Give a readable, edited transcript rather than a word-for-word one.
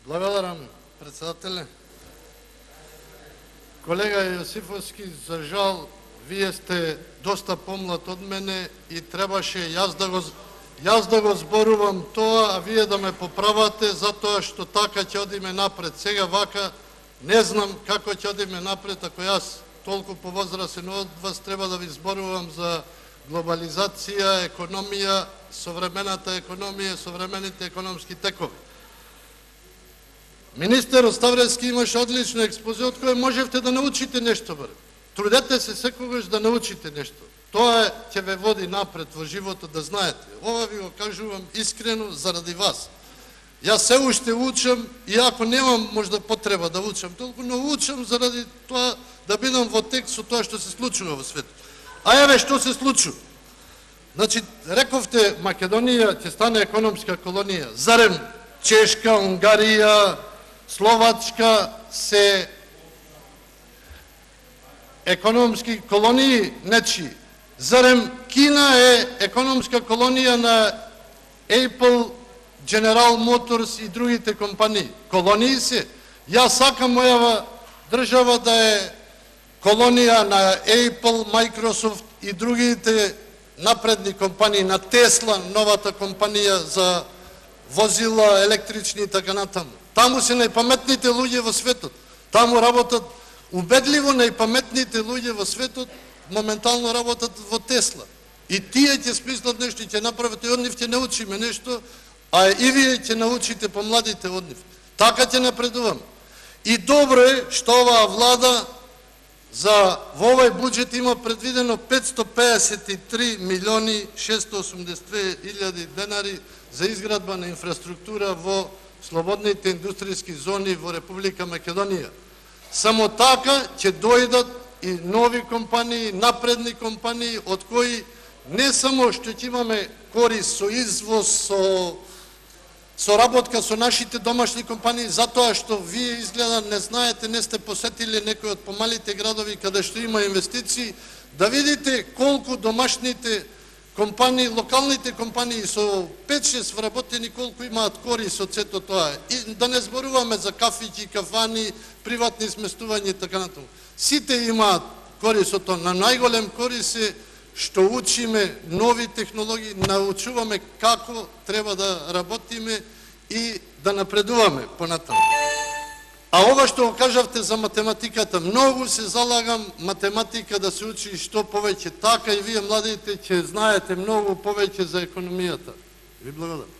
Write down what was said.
Благодарам, председателе. Колега Јосифовски, за жал, вие сте доста помлад од мене и требаше јас да го зборувам тоа, а вие да ме поправате, затоа што така ќе одиме напред. Сега вака не знам како ќе одиме напред, ако јас толку повозрасен од вас треба да ви зборувам за глобализација, економија, современата економија, современите економски текови. Министер Оставревски имаше одлична експозиция од која можевте да научите нешто, барем. Трудете се секогаш да научите нешто. Тоа ќе ве води напред во животот, да знаете. Ова ви го кажувам искрено заради вас. Јас се уште учам, иако немам можда потреба да учам толку, но учам заради тоа да бидам во текст со тоа што се случува во светот. А еве што се случува. Значи, рековте Македонија ќе стане економска колонија. Зарем Чешка, Унгарија, Словачка се економски колонии нечи? Зарем Кина е економска колонија на Apple, General Motors и другите компании? Колонии се. Јас сакам мојава држава да е колонија на Apple, Microsoft и другите напредни компании, на Тесла, новата компанија за возила, електрични и така натаму. Таму се најпаметните луѓе во светот. Таму работат убедливо најпаметните луѓе во светот, моментално работат во Тесла. И тие ќе смислат нешто и ќе направат, и од нив ќе научиме нешто, а и вие ќе научите помладите од нив. Така ќе напредуваме. И добро е што оваа влада во овој буџет има предвидено 553 милиони 682 илјади денари за изградба на инфраструктура во слободните индустријски зони во Република Македонија. Само така ќе дојдат и нови компании, напредни компании, од кои не само што ќе имаме корис со извоз, со соработка со нашите домашни компании, затоа што вие изгледа не знаете, не сте посетили некои од помалите градови каде што има инвестиции, да видите колку домашните компании, локалните компании со 5-6 вработени колку имаат корис од сето тоа. И да не зборуваме за кафиќи, кафани, приватни сместувања и така натаму. Сите имаат корис од тоа. На најголем корис е што учиме нови технологии, научуваме како треба да работиме и да напредуваме понатаму. А ова што го кажавте за математиката, многу се залагам математика да се учи што повеќе, така и вие младите ќе знаете многу повеќе за економијата. Ви благодарам.